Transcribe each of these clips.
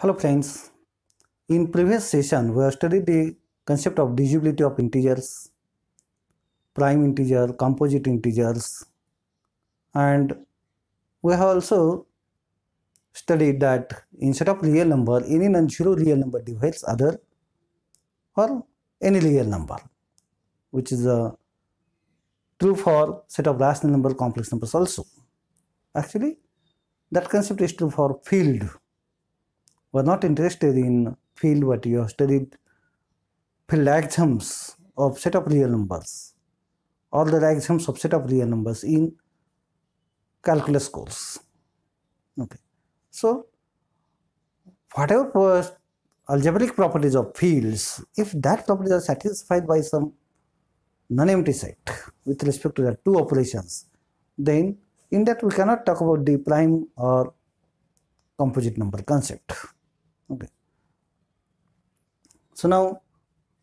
Hello friends, in previous session we have studied the concept of divisibility of integers, prime integer, composite integers, and we have also studied that instead of real number, any non-zero real number divides other or any real number, which is true for set of rational number, complex numbers also. Actually, that concept is true for field. We are not interested in field, but you have studied field axioms of set of real numbers, all the axioms of set of real numbers in calculus course. Okay, so whatever algebraic properties of fields, if that properties are satisfied by some non-empty set with respect to the two operations, then in that we cannot talk about the prime or composite number concept. Okay, so now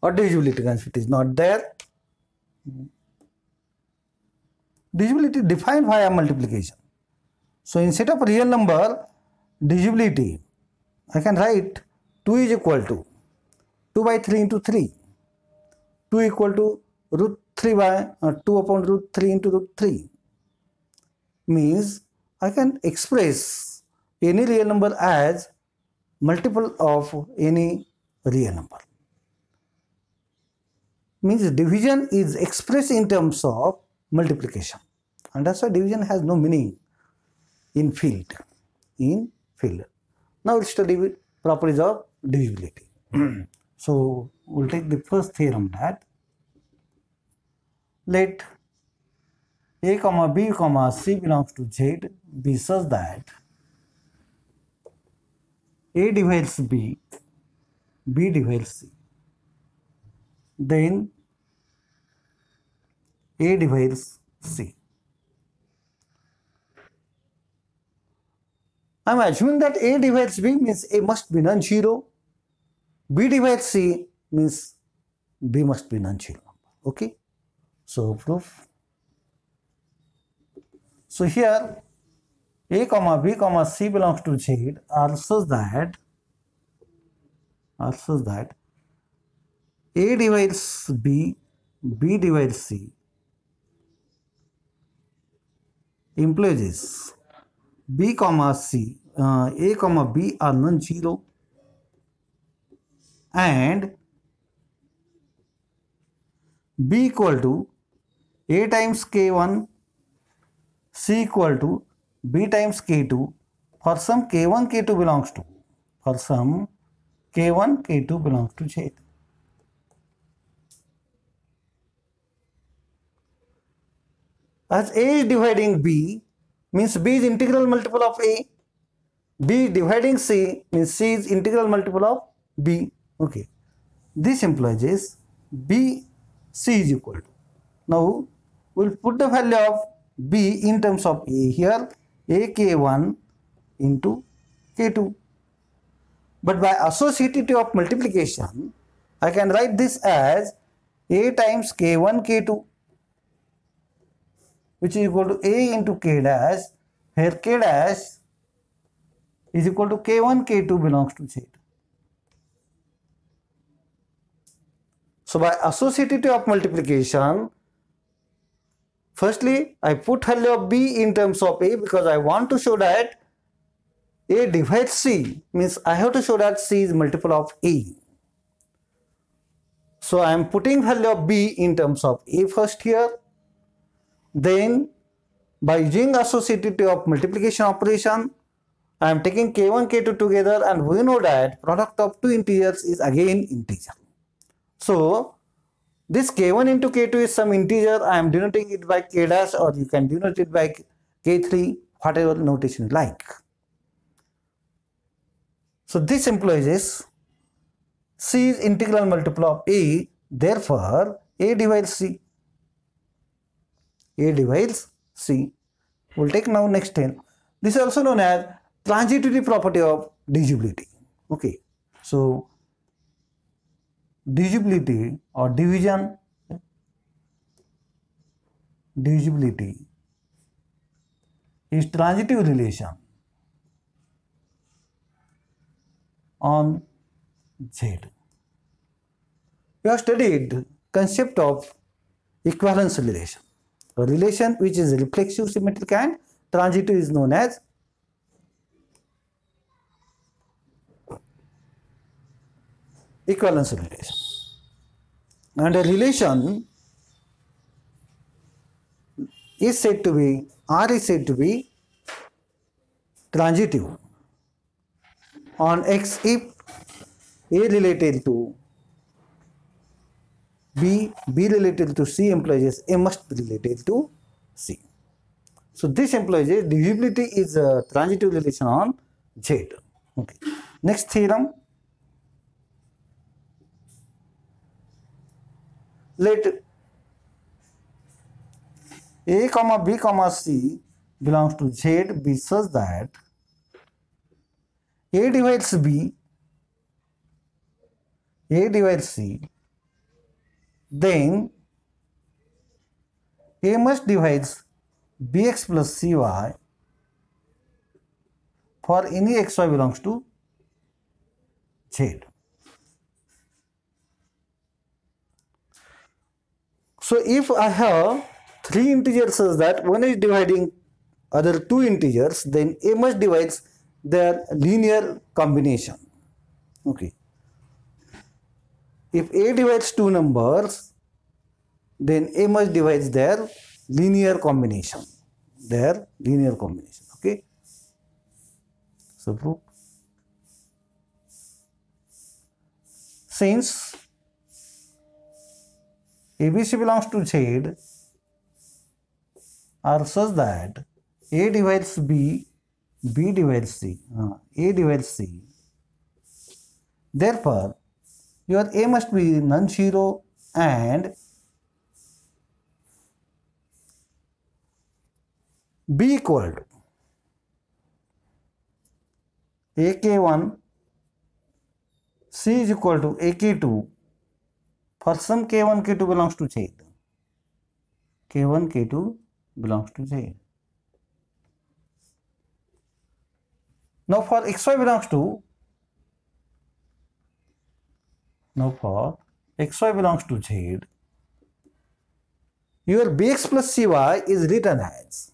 what divisibility concept is not there. Divisibility defined via multiplication. So instead of real number divisibility, I can write 2 is equal to 2 by 3 into 3. 2 equal to root 3 by 2 upon root 3 into root 3. Means I can express any real number as multiple of any real number. Means division is expressed in terms of multiplication, and that's why division has no meaning in field. Now we'll study properties of divisibility. So we'll take the first theorem that let a comma b comma c belongs to z be such that a divides b, b divides c, then a divides c. I am assuming that a divides b means a must be non-zero, b divides c means b must be non-zero. Okay, so proof. So here a comma b comma c belongs to z are such that a divides b, b divides c implies b comma c, a comma b are non-zero, and b equal to a times k1, c equal to b times k2 for some k1 k2 belongs to, for some k1 k2 belongs to z. As a is dividing b means b is integral multiple of a, b dividing c means c is integral multiple of b. Okay, this implies b c is equal to, now we'll put the value of b in terms of a here, a k1 into k2, but by associative of multiplication I can write this as a times k1 k2, which is equal to a into k dash, where k dash is equal to k1 k2 belongs to z. So by associative of multiplication, firstly I put value of b in terms of a because I want to show that a divides c, means I have to show that c is multiple of a. So I am putting value of b in terms of a first here. Then by using associative of multiplication operation, I am taking k1 k2 together, and we know that product of two integers is again integer. So this k1 into k2 is some integer. I am denoting it by k dash, or you can denote it by k3, whatever notation you like. So this implies c is integral multiple of a, therefore a divides c. A divides c. We'll take now next 10. This is also known as transitivity property of divisibility. Okay, so divisibility or divisibility is transitive relation on Z. We have studied concept of equivalence relation. A relation which is reflexive, symmetric and transitive is known as equivalence relation. And a relation is said to be, R is said to be transitive on X if A related to B, B related to C implies A must be related to C. So this implies divisibility is a transitive relation on Z. Okay. Next theorem. Let A comma B comma C belongs to Z be such that A divides B, A divides C, then A must divides Bx plus Cy for any xy belongs to Z. So if I have three integers such that one is dividing other two integers, then A must divides their linear combination. Okay. If A divides two numbers, then A must divides their linear combination. Okay. So proof. Since ABC belongs to Z are such that A divides B, B divides C, A divides C. Therefore, your A must be non-zero and B equal to AK1, C is equal to AK2 for some K1, K2 belongs to Z. K1, K2 belongs to Z. Now for XY belongs to Z, your Bx plus Cy is written as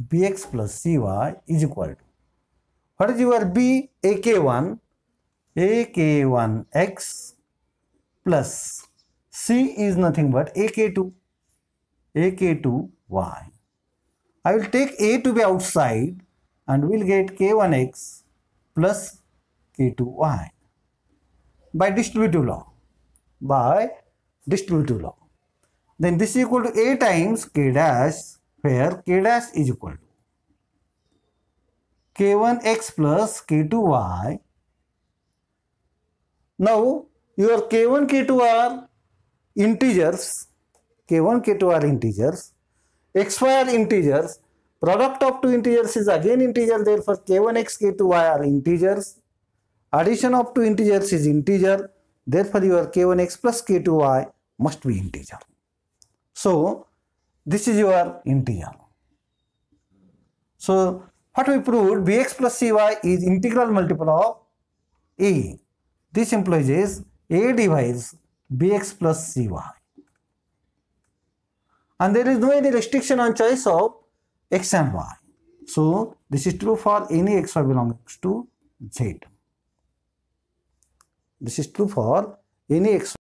Bx plus Cy is equal to, what is your B? AK1, AK1x plus C is nothing but AK2, AK2y. I will take A to be outside and will get K1x plus K2y by distributive law. Then this is equal to A times K dash, where K dash is equal to K1x plus K2y. Now your K1, K2 are integers, K1, K2 are integers, xy are integers, product of two integers is again integer, therefore K1x, K2y are integers, addition of two integers is integer, therefore your K1x plus K2y must be integer. So this is your integer. So what we proved, Bx plus Cy is integral multiple of A. This implies A divides Bx plus Cy. And there is no any restriction on choice of x and y. So this is true for any xy belongs to Z. This is true for any xy